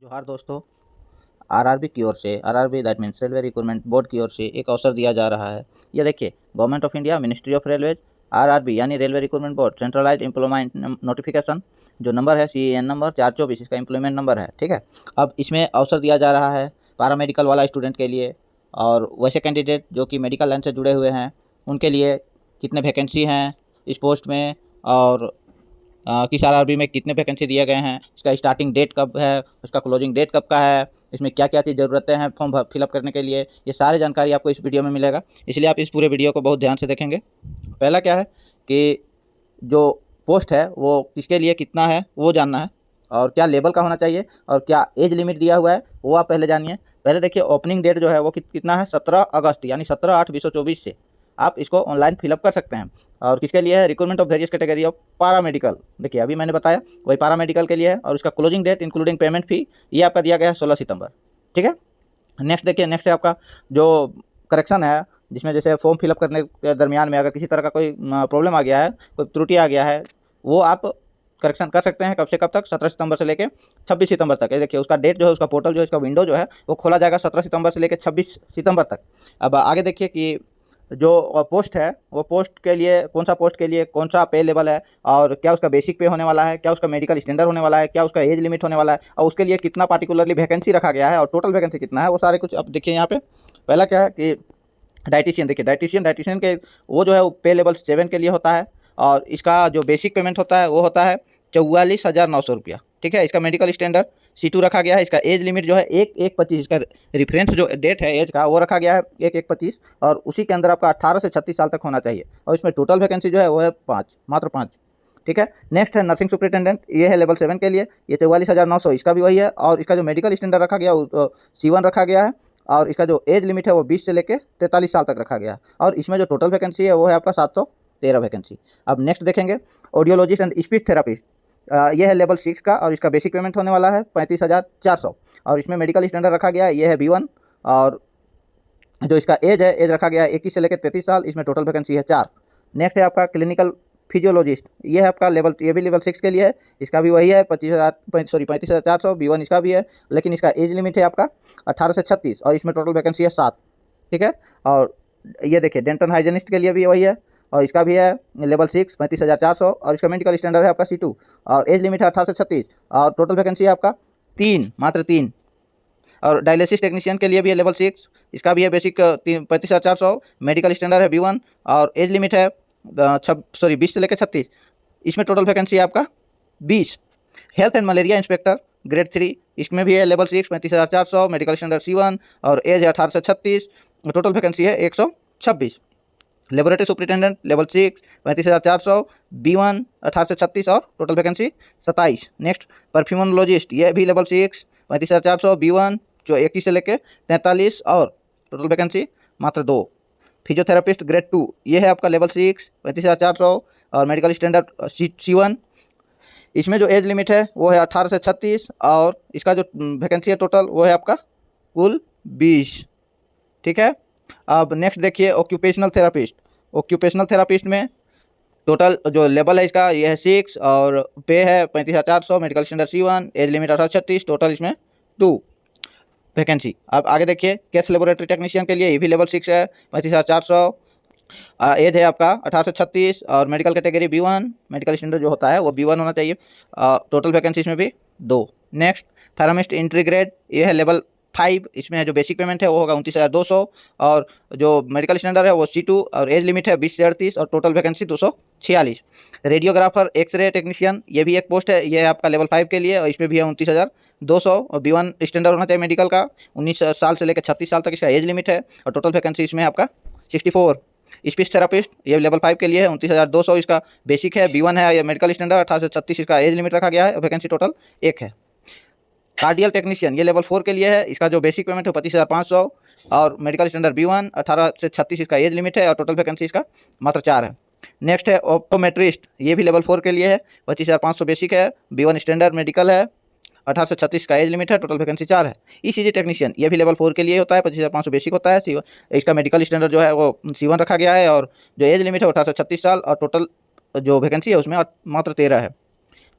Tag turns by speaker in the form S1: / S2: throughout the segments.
S1: जोहार दोस्तों। आरआरबी की ओर से RRB that means railway recruitment board की ओर से एक अवसर दिया जा रहा है। ये देखिए, government of India, ministry of railways, RRB यानी railway recruitment board, centralized employment notification जो नंबर है CEN नंबर 424, इसका एम्प्लॉयमेंट नंबर है। ठीक है, अब इसमें अवसर दिया जा रहा है पैरा मेडिकल वाला स्टूडेंट के लिए और वैसे कैंडिडेट जो कि मेडिकल लाइन से जुड़े हुए हैं उनके लिए कितने वैकेंसी हैं इस पोस्ट में, और किस आरआरबी में कितने वैकेंसी दिए गए हैं, इसका स्टार्टिंग डेट कब है, उसका क्लोजिंग डेट कब का है, इसमें क्या क्या चीज़ ज़रूरतें हैं फॉर्म फिलअप करने के लिए, ये सारी जानकारी आपको इस वीडियो में मिलेगा। इसलिए आप इस पूरे वीडियो को बहुत ध्यान से देखेंगे। पहला क्या है कि जो पोस्ट है वो किसके लिए कितना है वो जानना है, और क्या लेवल का होना चाहिए और क्या एज लिमिट दिया हुआ है वो आप पहले जानिए। पहले देखिए, ओपनिंग डेट जो है वो कितना है, 17 अगस्त यानी 17/8/2024 से आप इसको ऑनलाइन फिलअप कर सकते हैं। और किसके लिए है, recruitment of various category of पारा मेडिकल। देखिए, अभी मैंने बताया वही पारा मेडिकल के लिए है, और उसका closing date including payment fee ये आपका दिया गया है 16 सितंबर। ठीक है, नेक्स्ट देखिए, नेक्स्ट है आपका जो करेक्शन है, जिसमें जैसे फॉर्म फिलअप करने के दरमियान में अगर किसी तरह का कोई प्रॉब्लम आ गया है, कोई त्रुटि आ गया है, वो आप करेक्शन कर सकते हैं। कब से कब तक, 17 सितंबर से लेकर 26 सितंबर तक। ये देखिए, उसका डेट जो है, उसका पोर्टल जो है, इसका विंडो जो है वो खोला जाएगा 17 सितंबर से लेकर 26 सितंबर तक। अब आगे देखिए कि जो पोस्ट है वो पोस्ट के लिए कौन सा पोस्ट के लिए कौन सा पे लेवल है, और क्या उसका बेसिक पे होने वाला है, क्या उसका मेडिकल स्टैंडर्ड होने वाला है, क्या उसका एज लिमिट होने वाला है, और उसके लिए कितना पार्टिकुलरली वैकेंसी रखा गया है, और टोटल वैकेंसी कितना है, वो सारे कुछ अब देखिए यहाँ पे। पहला क्या है कि डाइटिशियन। देखिए, डाइटिशियन के वो जो है वो पे लेवल 7 के लिए होता है, और इसका जो बेसिक पेमेंट होता है वो होता है 44,900 रुपया। ठीक है, इसका मेडिकल स्टैंडर्ड C2 रखा गया है। इसका एज लिमिट जो है 1/1/25, इसका रेफरेंस जो डेट है एज का वो रखा गया है 1/1/25, और उसी के अंदर आपका 18 से 36 साल तक होना चाहिए। और इसमें टोटल वैकेंसी जो है वो है 5, मात्र 5। ठीक है, नेक्स्ट है नर्सिंग सुपरिटेंडेंट। ये है लेवल 7 के लिए, ये 44,900, इसका भी वही है। और इसका जो मेडिकल स्टैंडर्ड रखा गया C1 रखा गया है, और इसका जो एज लिमिट है वो 20 से लेकर 43 साल तक रखा गया है। और इसमें जो टोटल वैकेंसी है वो है आपका 713 वैकेंसी। अब नेक्स्ट देखेंगे, ऑडियोलॉजिस्ट एंड स्पीच थेरापिस्ट। ये है लेवल 6 का, और इसका बेसिक पेमेंट होने वाला है 35,400, और इसमें मेडिकल स्टैंडर्ड रखा गया है, ये है B1। और जो इसका एज है, एज रखा गया है 21 से लेकर 33 साल। इसमें टोटल वैकेंसी है 4। नेक्स्ट है आपका क्लिनिकल फिजियोलॉजिस्ट। ये है आपका लेवल, ये भी लेवल 6 के लिए है, इसका भी वही है 35,400 B1 इसका भी है, लेकिन इसका एज लिमिट है आपका 18 से 36, और इसमें टोटल वैकेंसी है 7। ठीक है, और ये देखिए डेंटल हाइजीनिस्ट के लिए भी वही है, और इसका भी है लेवल 6 35,400, और इसका मेडिकल स्टैंडर्ड है आपका C2, और एज लिमिट है 18 से 36, और टोटल वैकेंसी है आपका 3, मात्र 3। और डायलिसिस टेक्नीशियन के लिए भी है लेवल 6, इसका भी है बेसिक 35,400, मेडिकल स्टैंडर्ड है B1, और एज लिमिट है 20 से लेकर 36। इसमें टोटल वैकेंसी है आपका 20। Health and malaria inspector grade 3, इसमें भी है लेवल 6 35,400, मेडिकल स्टैंडर्ड C1, और एज है 18 से 36, टोटल वैकेंसी है 126। लेबोरेटरी सुपरिटेंडेंट लेवल 6 35,400, B1 18 से 36, और टोटल वैकेंसी 27। नेक्स्ट परफ्यूमोलॉजिस्ट, ये भी लेवल 6 35,400, B1 जो 21 से लेकर 43, और टोटल वैकेंसी मात्र 2। फिजियोथेरापिस्ट ग्रेड 2, ये है आपका लेवल 6 35,400, और मेडिकल स्टैंडर्ड C1। इसमें जो एज लिमिट है वो है 18 से 36, और इसका जो वैकेंसी है टोटल वो है आपका कुल 20। ठीक है, अब नेक्स्ट देखिए ऑक्यूपेशनल थेरापिस्ट। ऑक्यूपेशनल थेरापिस्ट में टोटल जो लेवल है इसका ये है 6, और पे है 35,400, medical standard C1, age limit 18 से 36, टोटल इसमें 2 वैकेंसी। अब आगे देखिए केस लेबोरेटरी टेक्नीशियन के लिए, ये भी लेवल 6 है 35,400, एज है आपका 18 से 36, और medical category B1, medical standard जो होता है वो B1 होना चाहिए। टोटल वैकेंसी इसमें भी 2। नेक्स्ट फार्मासिस्ट एंट्री ग्रेड, ये है लेवल 5, इसमें जो बेसिक पेमेंट है वो होगा 29,200, और जो मेडिकल स्टैंडर्ड है वो C2, और एज लिमिट है 20 से 38, और total vacancy 246। Radiographer x-ray technician, ये भी एक पोस्ट है, ये है आपका लेवल 5 के लिए, और इसमें भी है 29,200, और B1 स्टैंडर्ड होना चाहिए मेडिकल का, 19 साल से लेकर 36 साल तक इसका एज लिमिट है, और टोटल वैकेंसी इसमें आपका 64। स्पीच थेरापिस्ट, ये लेवल 5 के लिए है 29,200, इसका बेसिक है, B1 है, ये मेडिकल स्टैंडर्ड 18 से 36, इसका एज लिमिट रखा गया है, वैकेंसी टोटल 1 है। कार्डियल टेक्नीशियन, ये लेवल 4 के लिए है, इसका जो बेसिक पेमेंट है 25,500, और मेडिकल स्टैंडर्ड B1 18 से 36 इसका एज लिमिट है, और टोटल वैकेंसी इसका मात्र 4 है। नेक्स्ट है ऑप्टोमेट्रिस्ट, ये भी लेवल 4 के लिए है, 25,500 बेसिक है, B1 स्टैंडर्ड मेडिकल है, 18 से 36 का एज लिमिट है, टोटल वैकेंसी 4 है। ECG टेक्नीशियन, ये भी लेवल 4 के लिए होता है, 25,500 बेसिक होता है, इसका मेडिकल स्टैंडर्ड जो है वो C1 रखा गया है, और जो एज लिमिट है 18 से 36 साल, और टोटल जो वैकेंसी है उसमें मात्र 13 है।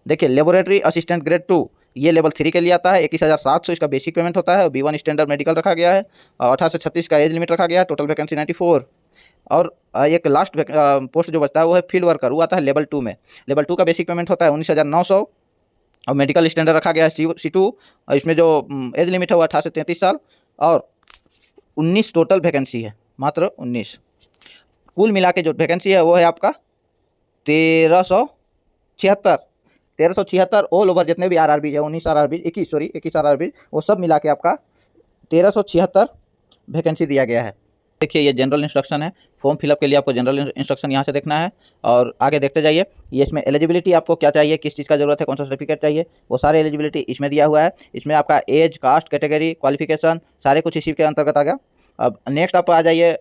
S1: देखिए लेबोरेटरी असिस्टेंट ग्रेड 2, ये लेवल 3 के लिए आता है। 21,700 इसका बेसिक पेमेंट होता है। B1 स्टैंडर्ड मेडिकल रखा गया है। 18 से 36 का एज लिमिट रखा गया है। Total vacancy 94। और एक लास्ट पोस्ट जो बचता है वो है फील्ड वर्कर, वो आता है लेवल 2 में। लेवल 2 का बेसिक पेमेंट होता है 19,900। और मेडिकल स्टैंडर्ड रखा गया है C2। और इसमें जो एज लिमिट है वो 18 से 33 साल। और 19 टोटल वैकेंसी है, मात्र 19। कुल मिला के जो वैकेंसी है वो है आपका 1376 ऑल ओवर जितने भी RRB है, 21 RRB वो सब मिला के आपका 1376 वैकेंसी दिया गया है। देखिए ये जनरल इंस्ट्रक्शन है। फॉर्म फिलअप के लिए आपको जनरल इंस्ट्रक्शन यहाँ से देखना है और आगे देखते जाइए। ये इसमें एलिजिबिलिटी आपको क्या चाहिए, किस चीज़ का जरूरत है, कौन सा सर्टिफिकेट चाहिए, वो सारे एलिजिबिलिटी इसमें दिया हुआ है। इसमें आपका एज, कास्ट, कैटेगरी, क्वालिफिकेशन सारे कुछ इसी के अंतर्गत आ गया। अब नेक्स्ट आप आ जाइए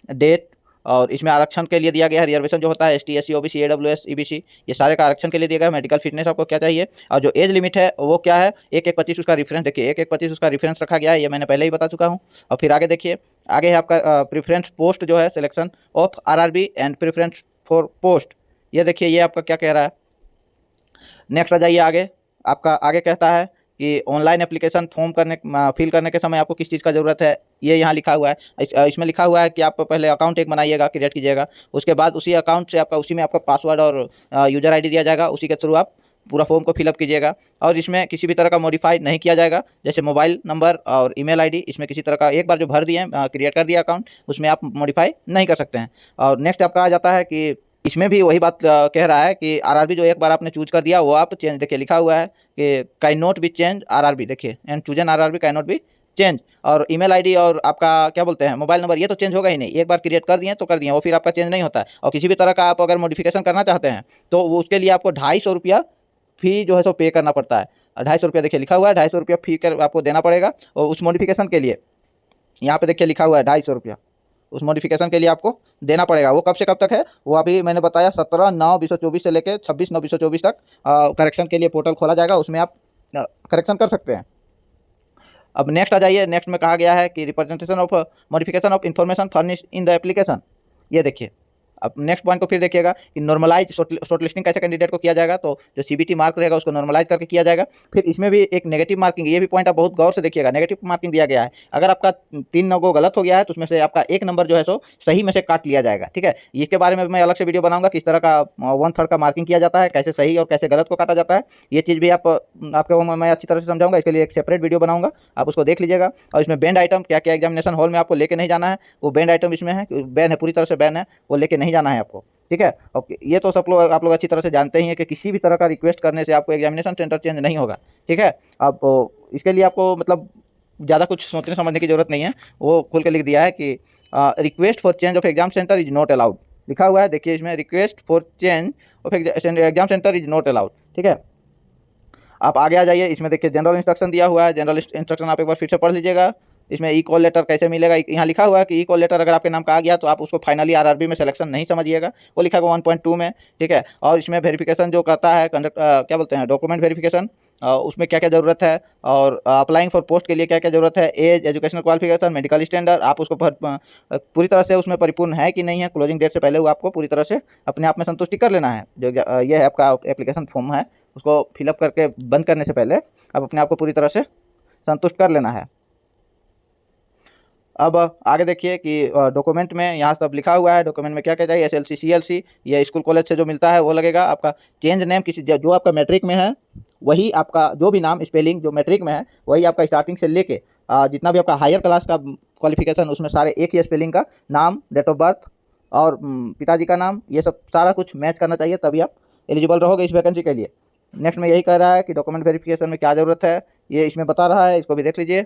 S1: डेट, और इसमें आरक्षण के लिए दिया गया है। रिजर्वेशन जो होता है ST SC OBC AWS EBC ये सारे का आरक्षण के लिए दिया गया है। मेडिकल फिटनेस आपको क्या चाहिए, और जो एज लिमिट है वो क्या है 1/1/25 उसका रेफरेंस देखिए, 1/1/25 उसका रेफरेंस रखा गया है। ये मैंने पहले ही बता चुका हूँ। और फिर आगे देखिए, आगे है आपका प्रेफरेंस पोस्ट जो है, selection of RRB and preference for post. ये देखिए ये आपका क्या कह रहा है। नेक्स्ट आ जाइए आगे, आपका आगे कहता है कि ऑनलाइन एप्लीकेशन फॉर्म फिल करने के समय आपको किस चीज़ का ज़रूरत है, ये यहाँ लिखा हुआ है। इसमें लिखा हुआ है कि आप पहले अकाउंट एक बनाइएगा, क्रिएट कीजिएगा। उसके बाद उसी अकाउंट से उसी में आपका पासवर्ड और यूज़र ID दिया जाएगा। उसी के थ्रू आप पूरा फॉर्म को फिलअप कीजिएगा। और इसमें किसी भी तरह का मॉडिफाई नहीं किया जाएगा, जैसे मोबाइल नंबर और ईमेल ID इसमें किसी तरह का, एक बार जो भर दिए क्रिएट कर दिया अकाउंट, उसमें आप मॉडिफाई नहीं कर सकते हैं। और नेक्स्ट आपका आ जाता है कि इसमें भी वही बात कह रहा है कि RRB जो एक बार आपने चूज कर दिया वो आप चेंज, देखिए लिखा हुआ है कि can not be change RRB, देखिए and chosen RRB can not be change. और ईमेल ID और आपका क्या बोलते हैं मोबाइल नंबर, ये तो चेंज होगा ही नहीं। एक बार क्रिएट कर दिए तो कर दिए, वो फिर आपका चेंज नहीं होता है। और किसी भी तरह का आप अगर मॉडिफिकेशन करना चाहते हैं तो वो उसके लिए आपको 250 रुपया फी जो है सो पे करना पड़ता है। 250 रुपया देखिए लिखा हुआ है, 250 रुपया फी कर आपको देना पड़ेगा। और उस मॉडिफिकेशन के लिए यहाँ पे देखिए लिखा हुआ है 250 रुपया, उस मॉडिफिकेशन के लिए आपको देना पड़ेगा। वो कब से कब तक है, वो अभी मैंने बताया 17/9/2024 से लेकर 26/9/2024 तक करेक्शन के लिए पोर्टल खोला जाएगा, उसमें आप करेक्शन कर सकते हैं। अब नेक्स्ट आ जाइए, नेक्स्ट में कहा गया है कि representation of modification of information furnish in the application. ये देखिए, अब नेक्स्ट पॉइंट को फिर देखिएगा कि नॉर्मलाइज शॉर्ट लिस्टिंग कैसे कैंडिडेट को किया जाएगा, तो जो CBT मार्क रहेगा उसको नॉर्मलाइज करके किया जाएगा। फिर इसमें भी एक नेगेटिव मार्किंग, ये भी पॉइंट आप बहुत गौर से देखिएगा, नेगेटिव मार्किंग दिया गया है। अगर आपका 3 नंबर गलत हो गया है तो उसमें से आपका 1 नंबर जो है सो सही में से काट लिया जाएगा। ठीक है, इसके बारे में मैं अलग से वीडियो बनाऊंगा, किस तरह का 1/3 का मार्किंग किया जाता है, कैसे सही और कैसे गलत को काटा जाता है। ये चीज़ भी आपको मैं अच्छी तरह से समझाऊंगा, इसके लिए एक सेपरेट वीडियो बनाऊंगा, आप उसको देख लीजिएगा। और इसमें बैंड आइटम क्या क्या एग्जामिनेशन हॉल में आपको लेके नहीं जाना है, वो बैंड आइटम इसमें है, बैन है, पूरी तरह से बैन है, वो लेके नहीं जाना है आपको। ठीक है, ओके, ये तो सब लोग आप लोग अच्छी तरह से जानते ही हैं कि किसी भी तरह का रिक्वेस्ट करने से आपको एग्जामिनेशन सेंटर चेंज नहीं होगा। ठीक है, अब इसके लिए आपको मतलब ज़्यादा कुछ सोचने समझने की जरूरत नहीं है, वो खुल के लिख दिया है कि request for change of exam centre is not allowed, लिखा हुआ है। देखिए इसमें request for change of exam centre is not allowed. ठीक है, आप आगे आ जाइए, इसमें देखिए जनरल इंस्ट्रक्शन दिया हुआ है। जनरल इंस्ट्रक्शन आप एक बार फिर से पढ़ लीजिएगा। इसमें ई-कॉल लेटर कैसे मिलेगा, यहाँ लिखा हुआ है कि ई-कॉल लेटर अगर आपके नाम का आ गया तो आप उसको फाइनली RRB में सिलेक्शन नहीं समझिएगा, वो लिखा हुआ 1.2 में। ठीक है, और इसमें वेरिफिकेशन जो करता है क्या बोलते हैं डॉक्यूमेंट वेरिफिकेशन, उसमें क्या क्या ज़रूरत है, और अप्लाइंग फॉर पोस्ट के लिए क्या क्या ज़रूरत है, age, educational qualification, medical standard, आप उसको पूरी तरह से उसमें परिपूर्ण है कि नहीं है, क्लोजिंग डेट से पहले वो आपको पूरी तरह से अपने आप में संतुष्टि कर लेना है। जो ये है आपका एप्लीकेशन फॉर्म है, उसको फिलअप करके बंद करने से पहले आप अपने आप को पूरी तरह से संतुष्ट कर लेना है। अब आगे देखिए कि डॉक्यूमेंट में यहाँ सब लिखा हुआ है। डॉक्यूमेंट में क्या क्या चाहिए, SLC CLC या स्कूल कॉलेज से जो मिलता है वो लगेगा। आपका चेंज नेम किसी जो आपका मैट्रिक में है वही आपका जो भी नाम स्पेलिंग जो मैट्रिक में है वही आपका स्टार्टिंग से लेके जितना भी आपका हायर क्लास का क्वालिफिकेशन उसमें सारे एक ही स्पेलिंग का नाम, डेट ऑफ बर्थ और पिताजी का नाम, ये सब सारा कुछ मैच करना चाहिए, तभी आप एलिजिबल रहोगे इस वैकेंसी के लिए। नेक्स्ट में यही कह रहा है कि डॉक्यूमेंट वेरिफिकेशन में क्या ज़रूरत है ये इसमें बता रहा है, इसको भी देख लीजिए।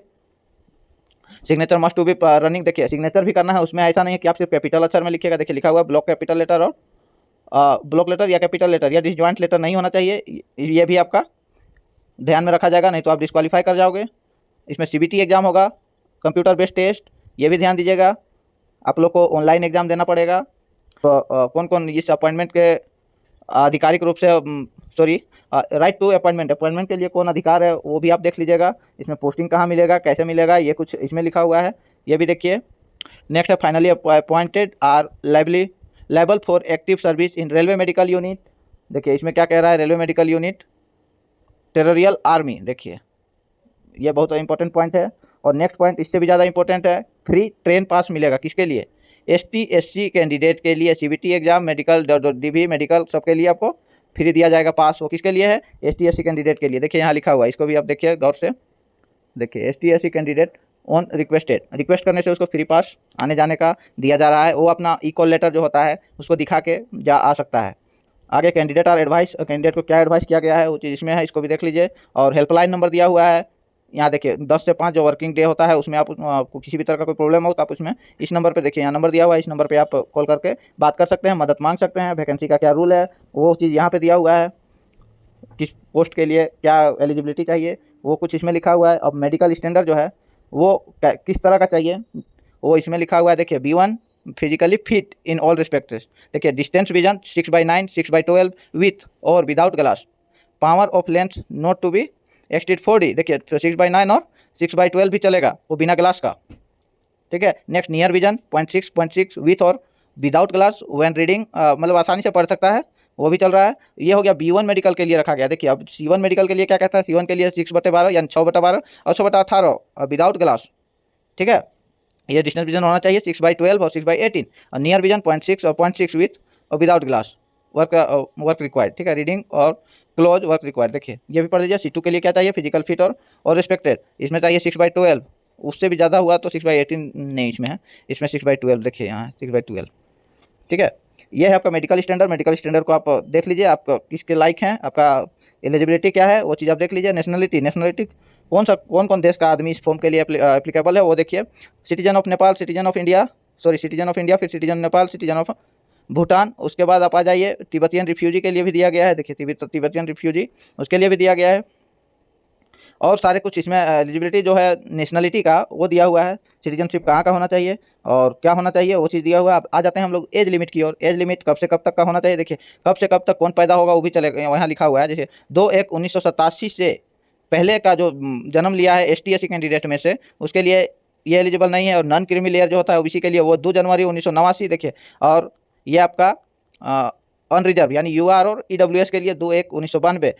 S1: Signature must to be running, देखिए सिग्नेचर भी करना है, उसमें ऐसा नहीं है कि आप सिर्फ कैपिटल अक्षर में लिखिएगा। देखिए लिखा हुआ है ब्लॉक कैपिटल लेटर और ब्लॉक लेटर या कैपिटल लेटर या डिसजॉइंट लेटर नहीं होना चाहिए, ये भी आपका ध्यान में रखा जाएगा, नहीं तो आप डिस्क्वालीफाई कर जाओगे। इसमें CBT एग्जाम होगा, कंप्यूटर बेस्ड टेस्ट, ये भी ध्यान दीजिएगा। आप लोग को ऑनलाइन एग्जाम देना पड़ेगा। तो कौन कौन इस अपॉइंटमेंट के आधिकारिक रूप से राइट टू अपॉइंटमेंट के लिए कौन अधिकार है वो भी आप देख लीजिएगा। इसमें पोस्टिंग कहाँ मिलेगा, कैसे मिलेगा, ये कुछ इसमें लिखा हुआ है, ये भी देखिए। नेक्स्ट है finally appointed are liable for active service in railway medical unit. देखिए इसमें क्या कह रहा है, railway medical unit territorial army, देखिए ये बहुत इंपॉर्टेंट पॉइंट है। और नेक्स्ट पॉइंट इससे भी ज़्यादा इंपॉर्टेंट है, फ्री ट्रेन पास मिलेगा किसके लिए, ST SC कैंडिडेट के लिए, CBT exam, medical, DV medical, सबके लिए आपको फ्री दिया जाएगा पास। वो किसके लिए है, ST SC कैंडिडेट के लिए। देखिए यहाँ लिखा हुआ है, इसको भी आप देखिए गौर से, देखिए ST SC candidate on requested, request करने से उसको फ्री पास आने जाने का दिया जा रहा है। वो अपना इक्वल लेटर जो होता है उसको दिखा के जा आ सकता है। आगे कैंडिडेट और एडवाइस, कैंडिडेट को क्या एडवाइस किया गया है वो चीज़ इसमें है, इसको भी देख लीजिए। और हेल्पलाइन नंबर दिया हुआ है, यहाँ देखिए 10 से 5 जो वर्किंग डे होता है उसमें आपको किसी भी तरह का कोई प्रॉब्लम हो तो आप उसमें इस नंबर पे देखिए, यहाँ नंबर दिया हुआ है, इस नंबर पे आप कॉल करके बात कर सकते हैं, मदद मांग सकते हैं। वैकेंसी का क्या रूल है वो चीज़ यहाँ पे दिया हुआ है, किस पोस्ट के लिए क्या एलिजिबिलिटी चाहिए वो कुछ इसमें लिखा हुआ है। अब मेडिकल स्टैंडर्ड जो है वो किस तरह का चाहिए वो इसमें लिखा हुआ है। देखिए B1 physically fit in all respects, देखिए डिस्टेंस विजन 6/9, 6/12 विथ और without glass, power of lens not to be exceed 4D, देखिए 6/9 और 6/12 भी चलेगा वो बिना ग्लास का, ठीक है। नेक्स्ट नियर विजन 0.6 विथ और विदाउट ग्लास व्हेन रीडिंग, मतलब आसानी से पढ़ सकता है वो भी चल रहा है। ये हो गया B1 मेडिकल के लिए रखा गया। देखिए अब C1 मेडिकल के लिए क्या कहता है, C1 के लिए 6/12 यानी 6/12 और 6/18 विदाउट ग्लास, ठीक है। ये डिस्टेंस विजन होना चाहिए 6/12 और 6/18, और नियर विजन 0.6 और 0.6 विथ और विदाउट ग्लास, वर्क रिक्वायर्ड, ठीक है। रीडिंग और क्लोज वर्क रिक्वायर्ड, देखिए ये भी पढ़ लीजिए। C2 के लिए क्या चाहिए, फिजिकल फिट और रिस्पेक्टेड, इसमें चाहिए 6/12, उससे भी ज़्यादा हुआ तो 6/18 नहीं इसमें है, इसमें 6/12 देखिए यहाँ 6/12, ठीक है। ये है आपका मेडिकल स्टैंडर्ड। मेडिकल स्टैंडर्ड को आप देख लीजिए, आप किसके लायक हैं, आपका एलिजिबिलिटी क्या है वो चीज़ आप देख लीजिए। नेशनलिटी कौन कौन देश का आदमी इस फॉर्म के लिए एप्लीकेबल है वो देखिए। Citizen of Nepal, citizen of India, citizen of India, फिर citizen Nepal, citizen of Bhutan, उसके बाद आप आ जाइए तिब्बतियन रिफ्यूजी के लिए भी दिया गया है, देखिए तिब्बतियन रिफ्यूजी उसके लिए भी दिया गया है। और सारे कुछ इसमें एलिजिबिलिटी जो है नेशनलिटी का वो दिया हुआ है, सिटीजनशिप कहाँ का होना चाहिए और क्या होना चाहिए वो चीज़ दिया हुआ है। अब आ जाते हैं हम लोग एज लिमिट की ओर। एज लिमिट कब से कब तक का होना चाहिए, देखिए कब से कब तक कौन पैदा होगा वो भी चलेगा, वहाँ लिखा हुआ है। जैसे 2/1/1987 से पहले का जो जन्म लिया है ST SC कैंडिडेट में से उसके लिए ये एलिजिबल नहीं है। और नॉन क्रीमी लेयर जो होता है OBC के लिए वो 2 जनवरी 1989, देखिए। और ये आपका अनरिजर्व यानी UR और EWS के लिए 2/1/1992,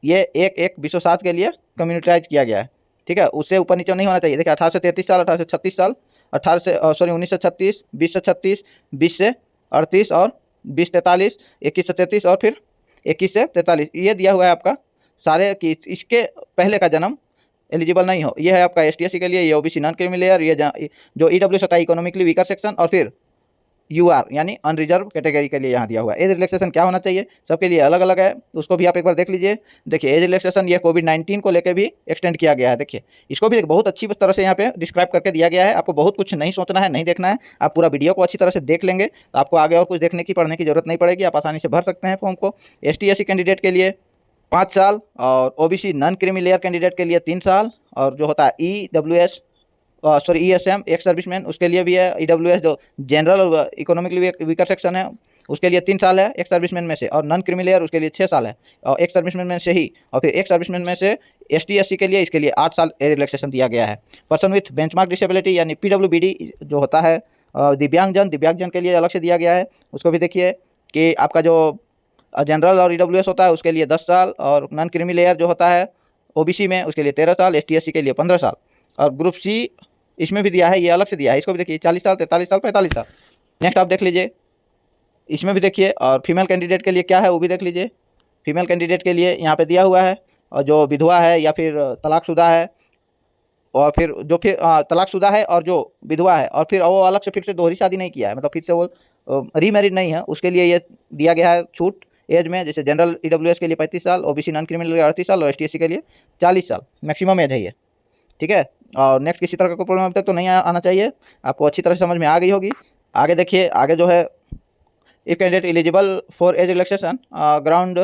S1: ये 1/1/2007 के लिए कम्युनिटाइज किया गया है, ठीक है। उससे ऊपर नीचे नहीं होना चाहिए। देखिए 18 से 33 साल, 18 से 36 साल, 19 से 36, 20 से 36, 20 से 38 और 20 से 43, 21 से 33 और फिर 21 से 43, ये दिया हुआ है आपका सारे कि इसके पहले का जन्म एलिजिबल नहीं हो। ये है आपका ST SC के लिए, ये OBC नॉन क्रीमी लेयर, ये जो EWS होता है इकोनॉमिकली वीकर सेक्शन, और फिर UR यानी अनरिजर्व कैटेगरी के लिए यहाँ दिया हुआ है। एज रिलैक्सेशन क्या होना चाहिए सबके लिए अलग अलग है, उसको भी आप एक बार देख लीजिए। देखिए एज रिलैक्सेशन ये कोविड-19 को लेकर भी एक्सटेंड किया गया है, देखिए इसको भी बहुत अच्छी तरह से यहाँ पे डिस्क्राइब करके दिया गया है। आपको बहुत कुछ नहीं सोचना है, नहीं देखना है, आप पूरा वीडियो को अच्छी तरह से देख लेंगे तो आपको आगे और कुछ देखने की पढ़ने की जरूरत नहीं पड़ेगी, आप आसानी से भर सकते हैं फॉर्म को। ST SC कैंडिडेट के लिए 5 साल और OBC non creamy layer candidate के लिए 3 साल, और जो होता है ESM एक सर्विसमैन उसके लिए भी है। EWS जो जनरल और इकोनॉमिकली वीकर सेक्शन है उसके लिए 3 साल है एक सर्विसमैन में से, और नॉन क्रीमी लेयर उसके लिए 6 साल है और एक सर्विसमैन में से ही, और फिर एक सर्विसमैन में से ST SC के लिए इसके लिए 8 साल रिलैक्सेशन दिया गया है। पर्सन विथ बेंचमार्क डिसेबिलिटी यानी PWBD जो होता है दिव्यांगजन के लिए अलग से दिया गया है, उसको भी देखिए कि आपका जो जनरल और EWS होता है उसके लिए 10 साल, और नॉन क्रीमी लेयर जो होता है OBC में उसके लिए 13 साल, ST SC के लिए 15 साल, और ग्रुप C इसमें भी दिया है, ये अलग से दिया है, इसको भी देखिए 40 साल, 43 साल, 45 साल। नेक्स्ट आप देख लीजिए, इसमें भी देखिए। और फीमेल कैंडिडेट के लिए क्या है वो भी देख लीजिए। फीमेल कैंडिडेट के लिए यहाँ पे दिया हुआ है, और जो विधवा है या फिर तलाकशुदा है, और फिर जो फिर तलाकशुदा है और जो विधवा है, और फिर वो अलग से फिर से दोहरी शादी नहीं किया है, मतलब फिर से वो रीमैरिड नहीं है, उसके लिए ये दिया गया है छूट एज में। जैसे जनरल EWS के लिए 35 साल, OBC नॉन क्रिमिनल 38 साल और ST SC के लिए 40 साल मैक्सिमम एज है ये, ठीक है। और नेक्स्ट किसी तरह का कोई प्रॉब्लम अभी तक तो नहीं आना चाहिए, आपको अच्छी तरह से समझ में आ गई होगी। आगे देखिए, आगे जो है if candidate eligible for age relaxation ground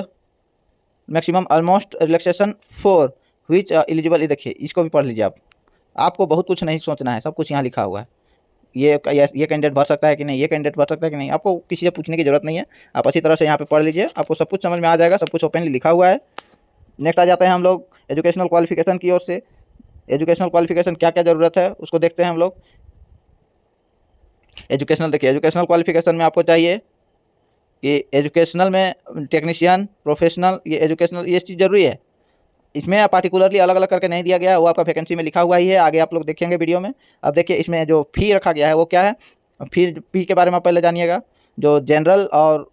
S1: maximum almost relaxation for which eligible, ये देखिए इसको भी पढ़ लीजिए आप, आपको बहुत कुछ नहीं सोचना है, सब कुछ यहाँ लिखा हुआ है। ये कैंडिडेट भर सकता है कि नहीं, ये कैंडिडेट भर सकता है कि नहीं, आपको किसी से पूछने की जरूरत नहीं है, आप अच्छी तरह से यहाँ पे पढ़ लीजिए, आपको सब कुछ समझ में आ जाएगा, सब कुछ ओपनली लिखा हुआ है। नेक्स्ट आ जाते हैं हम लोग एजुकेशनल क्वालिफिकेशन की ओर से। एजुकेशनल क्वालिफिकेशन क्या क्या ज़रूरत है उसको देखते हैं हम लोग। एजुकेशनल देखिए, एजुकेशनल क्वालिफिकेशन में आपको चाहिए कि एजुकेशनल में टेक्नीशियन, प्रोफेशनल, ये एजुकेशनल ये चीज़ जरूरी है। इसमें पार्टिकुलरली अलग अलग करके नहीं दिया गया है, वो आपका वैकेंसी में लिखा हुआ ही है, आगे आप लोग देखेंगे वीडियो में। अब देखिए इसमें जो फ़ी रखा गया है वो क्या है, फ़ी के बारे में आप पहले जानिएगा। जो जनरल और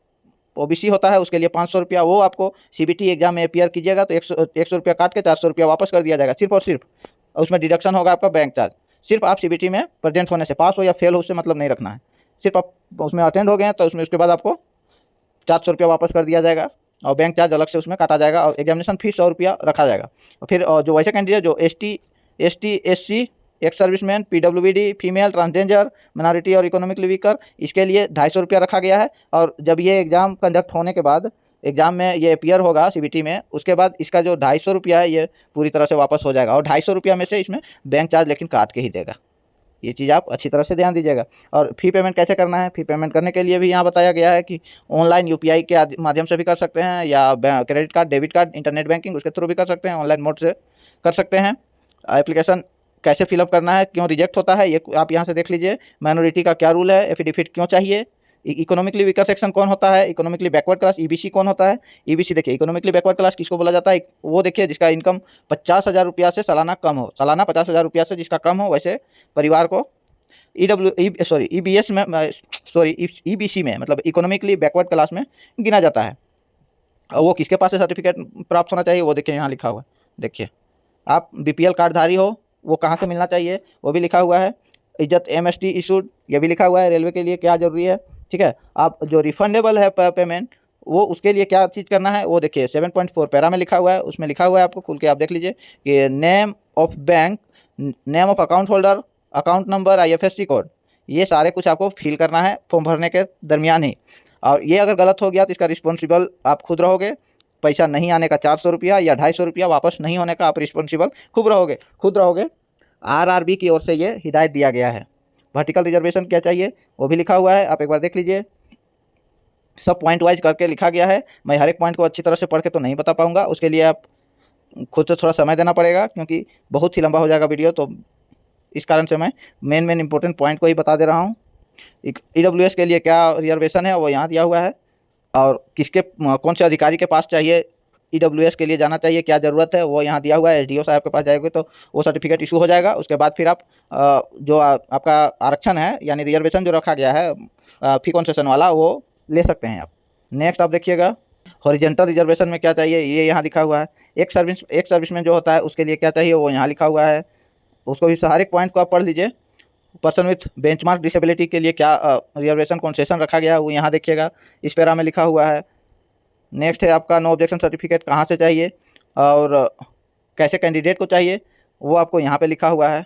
S1: ओबीसी होता है उसके लिए 500 रुपया, वो आपको सीबीटी एग्जाम में अपियर कीजिएगा तो 100 रुपया काट के 400 रुपया वापस कर दिया जाएगा, सिर्फ और सिर्फ। उसमें डिडक्शन होगा आपका बैंक चार्ज। सिर्फ आप सीबीटी में प्रेजेंट होने से, पास हो या फेल हो उससे मतलब नहीं रखना है, सिर्फ आप उसमें अटेंड हो गए हैं तो उसमें उसके बाद आपको 400 रुपया वापस कर दिया जाएगा और बैंक चार्ज अलग से उसमें काटा जाएगा और एग्जामिनेशन फीस 100 रुपया रखा जाएगा। और फिर जो वैसे कैंडिडेट जो ST SC, ex serviceman, PWBD, female, transgender, minority और इकोनॉमिकली वीकर, इसके लिए 250 रुपया रखा गया है। और जब ये एग्ज़ाम कंडक्ट होने के बाद, एग्ज़ाम में ये अपियर होगा सीबीटी में, उसके बाद इसका जो 250 रुपया है ये पूरी तरह से वापस हो जाएगा। और 250 रुपया में से इसमें बैंक चार्ज लेकिन काट के ही देगा। ये चीज़ आप अच्छी तरह से ध्यान दीजिएगा। और फ़ी पेमेंट कैसे करना है, फ़ी पेमेंट करने के लिए भी यहाँ बताया गया है कि ऑनलाइन यूपीआई के माध्यम से भी कर सकते हैं, या credit card, debit card, internet banking उसके थ्रू भी कर सकते हैं, ऑनलाइन मोड से कर सकते हैं। एप्लीकेशन कैसे फिलअप करना है, क्यों रिजेक्ट होता है, ये आप यहाँ से देख लीजिए। माइनॉरिटी का क्या रूल है, एफिडेविट क्यों चाहिए, इकोनॉमिकली वीकर सेक्शन कौन होता है, इकोनॉमिकली बैकवर्ड क्लास ईबीसी कौन होता है। ईबीसी देखिए, इकोनॉमिकली बैकवर्ड क्लास किसको बोला जाता है, वो देखिए जिसका इनकम 50,000 रुपया से सालाना कम हो, सालाना 50,000 रुपया से जिसका कम हो वैसे परिवार को ईबीसी में मतलब इकोनॉमिकली बैकवर्ड क्लास में गिना जाता है। और वो किसके पास से सर्टिफिकेट प्राप्त होना चाहिए, वो देखिए यहाँ लिखा हुआ है। देखिए आप बीपीएल कार्डधारी हो, वो कहाँ से मिलना चाहिए वो भी लिखा हुआ है। इज्जत एमएसटी इशूड, ये भी लिखा हुआ है, रेलवे के लिए क्या जरूरी है। ठीक है, आप जो रिफंडेबल है पेमेंट, वो उसके लिए क्या चीज़ करना है वो देखिए 7.4 पैरा में लिखा हुआ है। उसमें लिखा हुआ है, आपको खुल के आप देख लीजिए कि name of bank, name of account holder, account number, IFSC code, ये सारे कुछ आपको फिल करना है फॉर्म भरने के दरमियान ही। और ये अगर गलत हो गया तो इसका रिस्पॉन्सिबल आप खुद रहोगे। पैसा नहीं आने का 400 रुपया या 250 रुपया, वापस नहीं होने का आप रिस्पॉन्सिबल खुद रहोगे। आरआरबी की ओर से ये हिदायत दिया गया है। वर्टिकल रिजर्वेशन क्या चाहिए वो भी लिखा हुआ है, आप एक बार देख लीजिए। सब पॉइंट वाइज करके लिखा गया है। मैं हर एक पॉइंट को अच्छी तरह से पढ़ के तो नहीं बता पाऊंगा, उसके लिए आप खुद से थोड़ा समय देना पड़ेगा क्योंकि बहुत ही लंबा हो जाएगा वीडियो। तो इस कारण से मैं मेन इंपॉर्टेंट पॉइंट को ही बता दे रहा हूँ। ईडब्ल्यूएस के लिए क्या रिजर्वेशन है वो यहाँ दिया हुआ है, और कौन से अधिकारी के पास चाहिए ईडब्ल्यूएस के लिए जाना चाहिए, क्या ज़रूरत है वो यहाँ दिया हुआ है। एसडीओ साहब के पास जाएंगे तो वो सर्टिफिकेट इशू हो जाएगा। उसके बाद फिर आप जो आपका आरक्षण है यानी रिजर्वेशन जो रखा गया है फी कंसेशन वाला, वो ले सकते हैं आप। नेक्स्ट आप देखिएगा, हॉरिजेंटल रिजर्वेशन में क्या चाहिए ये यहाँ लिखा हुआ है। एक सर्विसमैन जो होता है उसके लिए क्या चाहिए वो यहाँ लिखा हुआ है। उसको भी हर एक पॉइंट को आप पढ़ लीजिए। पर्सन विथ बेंचमार्क डिसेबिलिटी के लिए क्या रिजर्वेशन कंसेशन रखा गया है वो यहाँ देखिएगा, इस पैरा में लिखा हुआ है। नेक्स्ट है आपका नो ऑब्जेक्शन सर्टिफिकेट कहाँ से चाहिए और कैसे कैंडिडेट को चाहिए वो आपको यहाँ पे लिखा हुआ है।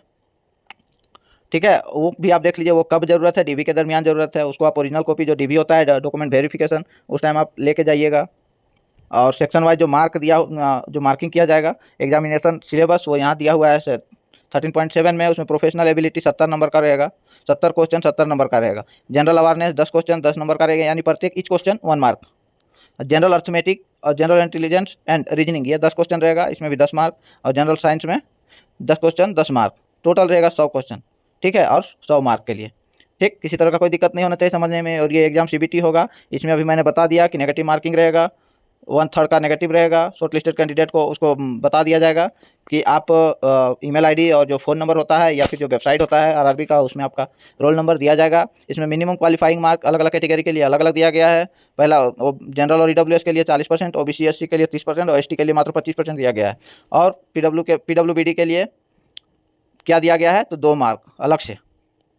S1: ठीक है, वो भी आप देख लीजिए, वो कब ज़रूरत है, डीबी के दरमियान ज़रूरत है, उसको आप ओरिजिनल कॉपी जो डीबी होता है डॉक्यूमेंट वेरिफिकेशन उस टाइम आप लेके जाइएगा। और सेक्शन वाइज जो जो मार्किंग किया जाएगा एग्जामिनेशन सिलेबस वो यहाँ दिया हुआ है 13.7 में। उसमें प्रोफेशनल एबिलिटी 70 नंबर का रहेगा, 70 क्वेश्चन 70 नंबर का रहेगा। जनरल अवेयरनेस 10 क्वेश्चन 10 नंबर का रहेगा, यानी प्रत्येक each question 1 mark. General arithmetic और जनरल इंटेलिजेंस एंड रीजनिंग ये 10 क्वेश्चन रहेगा, इसमें भी 10 मार्क। और जनरल साइंस में 10 क्वेश्चन 10 मार्क, टोटल रहेगा 100 क्वेश्चन। ठीक है, और 100 मार्क के लिए। ठीक, किसी तरह का कोई दिक्कत नहीं होना चाहिए समझने में। और ये एग्जाम सीबीटी होगा, इसमें अभी मैंने बता दिया कि नेगेटिव मार्किंग रहेगा, 1/3 का नेगेटिव रहेगा। शॉर्ट लिस्टेड कैंडिडेट को उसको बता दिया जाएगा कि आप ईमेल आईडी और जो फ़ोन नंबर होता है या फिर जो वेबसाइट होता है आरआरबी का, उसमें आपका रोल नंबर दिया जाएगा। इसमें मिनिमम क्वालिफाइंग मार्क अलग अलग कैटेगरी के लिए अलग अलग दिया गया है। पहला जनरल और ईडब्ल्यूएस के लिए 40%, ओबीसी एससी के लिए 30% और एसटी के लिए मात्र 25% दिया गया है। और पीडब्ल्यूबीडी के लिए क्या दिया गया है तो 2 मार्क अलग से।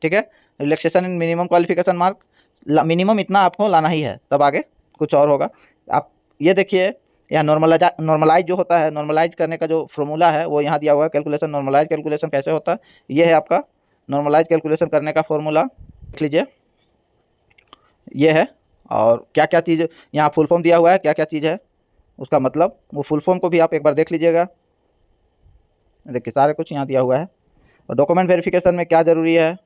S1: ठीक है, रिलैक्सेशन इन मिनिमम क्वालिफिकेशन मार्क, मिनिमम इतना आपको लाना ही है, तब आगे कुछ और होगा। आप ये देखिए यहाँ नॉर्मलाइज जो होता है, नॉर्मलाइज करने का जो फॉर्मूला है वो यहाँ दिया हुआ है। कैलकुलेशन, नॉर्मलाइज कैलकुलेशन कैसे होता है, ये है आपका नॉर्मलाइज कैलकुलेशन करने का फॉर्मूला, देख लीजिए ये है। और क्या क्या चीज़ यहाँ फुल फॉर्म दिया हुआ है, क्या क्या चीज़ है उसका मतलब, वो फुल फॉर्म को भी आप एक बार देख लीजिएगा। देखिए सारे कुछ यहाँ दिया हुआ है। और डॉक्यूमेंट वेरिफिकेशन में क्या ज़रूरी है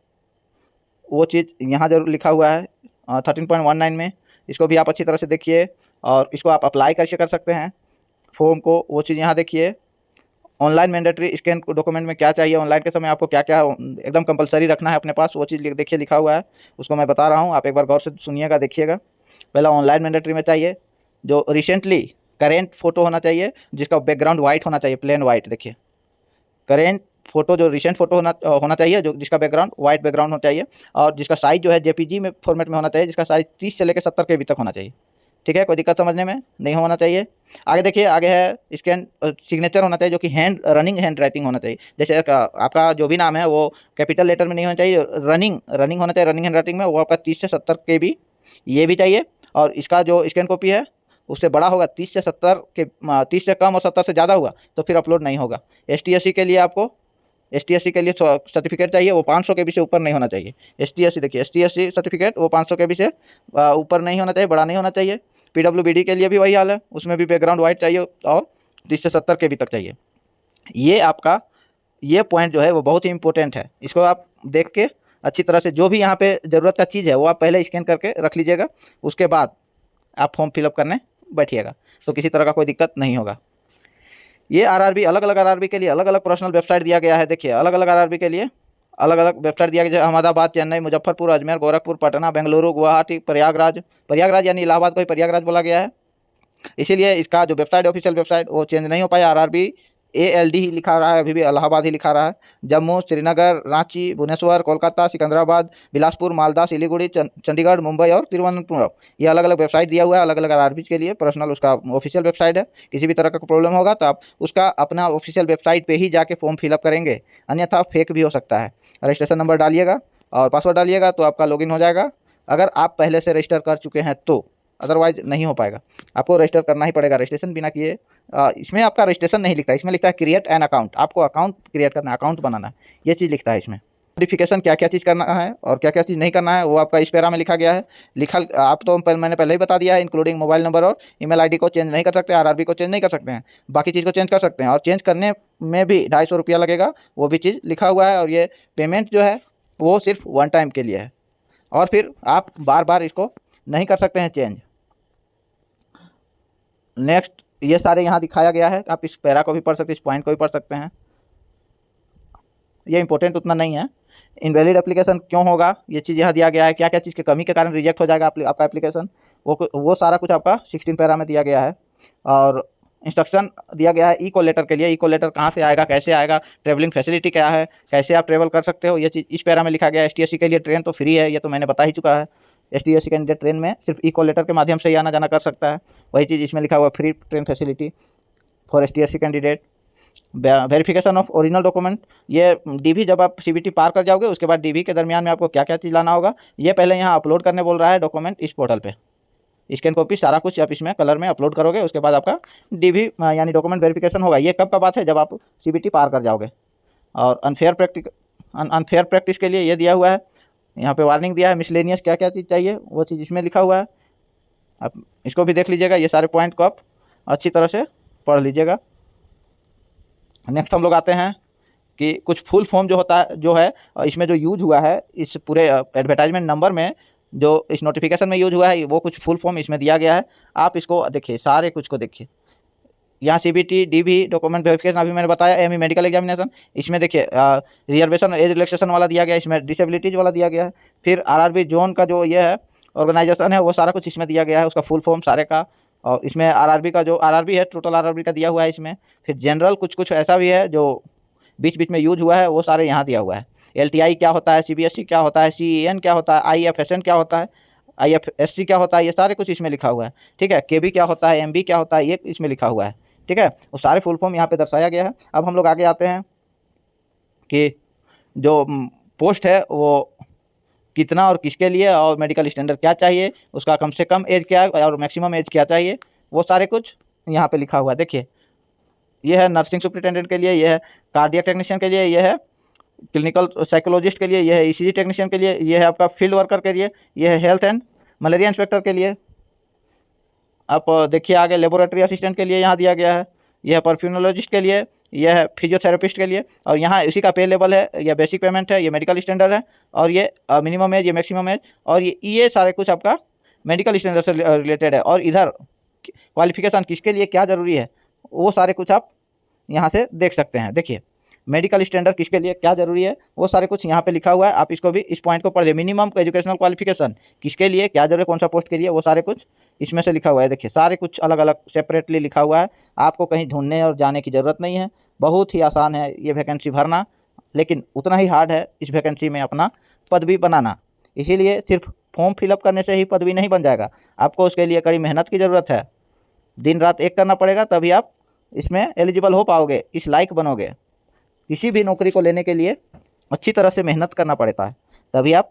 S1: वो चीज़ यहाँ जरूर लिखा हुआ है 13.19 में। इसको भी आप अच्छी तरह से देखिए और इसको आप अप्लाई कैसे कर सकते हैं फॉर्म को, वो चीज़ यहाँ देखिए। ऑनलाइन मैंडेटरी स्कैन डॉक्यूमेंट में क्या चाहिए, ऑनलाइन के समय आपको क्या क्या एकदम कंपलसरी रखना है अपने पास, वो चीज़ देखिए लिखा हुआ है, उसको मैं बता रहा हूँ, आप एक बार गौर से सुनिएगा देखिएगा। पहला ऑनलाइन मैंडेटरी में चाहिए जो रिसेंटली करेंट फोटो होना चाहिए जिसका बैकग्राउंड वाइट होना चाहिए, प्लेन वाइट। देखिए करेंट फोटो जो रिसेंट फोटो होना चाहिए, जो जिसका बैकग्राउंड वाइट बैकग्राउंड होना चाहिए, और जिसका साइज जो है जेपीजी में फॉर्मेट में होना चाहिए, जिसका साइज 30 से लेकर 70 KB तक होना चाहिए। ठीक है, कोई दिक्कत समझने में नहीं होना चाहिए। आगे देखिए, आगे है स्कैन सिग्नेचर होना चाहिए जो कि रनिंग हैंड राइटिंग होना चाहिए। जैसे आपका जो भी नाम है वो कैपिटल लेटर में नहीं होना चाहिए, रनिंग होना चाहिए, रनिंग हैंड राइटिंग में। वो आपका 30 से 70 KB ये भी चाहिए। और इसका जो स्कैन कॉपी है उससे बड़ा होगा 30 से 70 के 30 से कम और 70 से ज़्यादा हुआ तो फिर अपलोड नहीं होगा। STSC के लिए आपको के लिए सर्टिफिकेट चाहिए, वो 500 KB से ऊपर नहीं होना चाहिए। STSC देखिए, STSC सर्टिफिकेट वो 500 KB से ऊपर नहीं होना चाहिए, बड़ा नहीं होना चाहिए। PWBD के लिए भी वही हाल है, उसमें भी बैकग्राउंड वाइट चाहिए और 30 से 70 KB तक चाहिए। ये आपका ये पॉइंट जो है वो बहुत ही इंपॉर्टेंट है। इसको आप देख के अच्छी तरह से जो भी यहाँ पे ज़रूरत का चीज़ है वो आप पहले स्कैन करके रख लीजिएगा, उसके बाद आप फॉर्म फिलअप करने बैठिएगा तो किसी तरह का कोई दिक्कत नहीं होगा। ये RRB अलग अलग RRB के लिए अलग अलग पर्सनल वेबसाइट दिया गया है। देखिए अलग अलग RRB के लिए अलग अलग वेबसाइट दिया गया है। अहमदाबाद, चेन्नई, मुजफ्फरपुर, अजमेर, गोरखपुर, पटना, बेंगलुरु, गुवाहाटी, प्रयागराज यानी इलाहाबाद को ही प्रयागराज बोला गया है, इसीलिए इसका जो वेबसाइट ऑफिशियल वेबसाइट वो चेंज नहीं हो पाया। RRB ALD ही लिखा रहा है, अभी भी इलाहाबाद ही लिखा रहा है। जम्मू, श्रीनगर, रांची, भुवनेश्वर, कोलकाता, सिकंदराबाद, बिलासपुर, मालदा, सिलीगुड़ी, चंडीगढ़, मुंबई और तिरुवनंतपुरम, ये अलग अलग वेबसाइट दिया हुआ है अलग अलग RRB के लिए। पर्सनल उसका ऑफिशियल वेबसाइट है। किसी भी तरह का प्रॉब्लम होगा तो आप उसका अपना ऑफिशियल वेबसाइट पर ही जाके फॉर्म फिलअप करेंगे, अन्यथा फेक भी हो सकता है। रजिस्ट्रेशन नंबर डालिएगा और पासवर्ड डालिएगा तो आपका लॉगिन हो जाएगा, अगर आप पहले से रजिस्टर कर चुके हैं तो, अदरवाइज नहीं हो पाएगा। आपको रजिस्टर करना ही पड़ेगा, रजिस्ट्रेशन बिना किए। इसमें आपका रजिस्ट्रेशन नहीं लिखता, इसमें लिखता है क्रिएट एन अकाउंट। आपको अकाउंट क्रिएट करना है, अकाउंट बनाना है, ये चीज़ लिखता है इसमें। नोटिफिकेशन क्या क्या चीज़ करना है और क्या क्या चीज़ नहीं करना है वो आपका इस पैरा में लिखा गया है। आप तो मैंने पहले ही बता दिया है, इंक्लूडिंग मोबाइल नंबर और ईमेल आईडी को चेंज नहीं कर सकते, RRB को चेंज नहीं कर सकते हैं, बाकी चीज़ को चेंज कर सकते हैं। और चेंज करने में भी 250 रुपया लगेगा, वो भी चीज़ लिखा हुआ है। और ये पेमेंट जो है वो सिर्फ 1 टाइम के लिए है, और फिर आप बार बार इसको नहीं कर सकते हैं चेंज। नेक्स्ट, ये सारे यहाँ दिखाया गया है, आप इस पैरा को भी पढ़ सकते हैं, इस पॉइंट को भी पढ़ सकते हैं। ये इंपॉर्टेंट उतना नहीं है। इनवैलिड एप्लीकेशन क्यों होगा ये चीज़ यहाँ दिया गया है, क्या क्या चीज़ की कमी के कारण रिजेक्ट हो जाएगा आपका एप्लीकेशन, वो सारा कुछ आपका 16 पैरा में दिया गया है। और इंस्ट्रक्शन दिया गया है इको लेटर के लिए। इको लेटर कहाँ से आएगा, कैसे आएगा, ट्रेवलिंग फैसिलिटी क्या है, कैसे आप ट्रेवल कर सकते हो, ये चीज़ इस पैरा में लिखा गया है। STSC के लिए ट्रेन तो फ्री है, ये तो मैंने बता ही चुका है। STSC कैंडिडेट ट्रेन में सिर्फ इको लेटर के माध्यम से ही आना जाना कर सकता है, वही चीज़ इसमें लिखा हुआ है, free train facility for STSC candidate. Verification of original document, ये DV जब आप CBT पार कर जाओगे उसके बाद DV के दरमियान में आपको क्या क्या चीज़ लाना होगा, ये पहले यहाँ अपलोड करने बोल रहा है डॉक्यूमेंट इस पोर्टल पे। स्कैन कॉपी सारा कुछ आप इसमें कलर में अपलोड करोगे, उसके बाद आपका DV यानी डॉक्यूमेंट वेरिफिकेशन होगा। ये कब का बात है, जब आप CBT पार कर जाओगे। और अनफेयर प्रैक्टिस के लिए ये दिया हुआ है, यहाँ पे वार्निंग दिया है। मिसलेनियस क्या क्या चीज़ चाहिए वो चीज़ इसमें लिखा हुआ है, आप इसको भी देख लीजिएगा। ये सारे पॉइंट को आप अच्छी तरह से पढ़ लीजिएगा। नेक्स्ट हम लोग आते हैं कि कुछ फुल फॉर्म जो है इसमें जो यूज हुआ है, इस पूरे एडवर्टाइजमेंट नंबर में जो इस नोटिफिकेशन में यूज हुआ है, वो कुछ फुल फॉर्म इसमें दिया गया है। आप इसको देखिए, सारे कुछ को देखिए। यहाँ CBT, DV डॉक्यूमेंट वेरिफिकेशन अभी मैंने बताया, AME मेडिकल एग्जामिनेशन, इसमें देखिए रिजर्वेशन एज रिलैक्सेशन वाला दिया गया है, इसमें डिसेबिलिटीज वाला दिया गया है। फिर RRB जोन का जो ये है ऑर्गेनाइजेशन है वो सारा कुछ इसमें दिया गया है, उसका फुल फॉर्म सारे का। और इसमें RRB का जो RRB है, टोटल RRB का दिया हुआ है इसमें। फिर जनरल कुछ ऐसा भी है जो बीच बीच में यूज हुआ है, वो सारे यहाँ दिया हुआ है। LTI क्या होता है, CBSE क्या होता है, CEN क्या होता है, IFSN क्या होता है, IFSC क्या होता है, ये सारे कुछ इसमें लिखा हुआ है। ठीक है, KB क्या होता है, MB क्या होता है, ये इसमें लिखा हुआ है। ठीक है, वो सारे फुल फॉर्म यहाँ पे दर्शाया गया है। अब हम लोग आगे आते हैं कि जो पोस्ट है वो कितना और किसके लिए, और मेडिकल स्टैंडर्ड क्या चाहिए, उसका कम से कम एज क्या और मैक्सिमम एज क्या चाहिए, वो सारे कुछ यहाँ पे लिखा हुआ है। देखिए, ये है नर्सिंग सुपरिटेंडेंट के लिए, ये है कार्डियक टेक्नीशियन के लिए, ये है क्लिनिकल साइकोलॉजिस्ट के लिए, ये है ECG टेक्नीशियन के लिए, ये है आपका फील्ड वर्कर के लिए, ये है हेल्थ एंड मलेरिया इंस्पेक्टर के लिए। आप देखिए आगे लेबोरेटरी असिस्टेंट के लिए यहाँ दिया गया है, यह है परफ्यूमोलॉजिस्ट के लिए, यह है फिजियोथेरेपिस्ट के लिए। और यहाँ इसी का पे लेवल है, यह बेसिक पेमेंट है, ये मेडिकल स्टैंडर्ड है, और ये मिनिमम एज, ये मैक्सिमम एज, और ये सारे कुछ आपका मेडिकल स्टैंडर्ड से रिलेटेड है। और इधर क्वालिफिकेशन किसके लिए क्या ज़रूरी है, वो सारे कुछ आप यहाँ से देख सकते हैं। देखिए, मेडिकल स्टैंडर्ड किसके लिए क्या ज़रूरी है, वो सारे कुछ यहाँ पे लिखा हुआ है। आप इसको भी, इस पॉइंट को पढ़िए। मिनिमम एजुकेशनल क्वालिफिकेशन किसके लिए क्या जरूरी है, कौन सा पोस्ट के लिए, वो सारे कुछ इसमें से लिखा हुआ है। देखिए सारे कुछ अलग अलग सेपरेटली लिखा हुआ है, आपको कहीं ढूंढने और जाने की ज़रूरत नहीं है। बहुत ही आसान है ये वैकेंसी भरना, लेकिन उतना ही हार्ड है इस वैकेंसी में अपना पदवी बनाना। इसीलिए सिर्फ फॉर्म फिलअप करने से ही पदवी नहीं बन जाएगा, आपको उसके लिए कड़ी मेहनत की ज़रूरत है। दिन रात एक करना पड़ेगा, तभी आप इसमें एलिजिबल हो पाओगे, इस लायक बनोगे। किसी भी नौकरी को लेने के लिए अच्छी तरह से मेहनत करना पड़ता है, तभी आप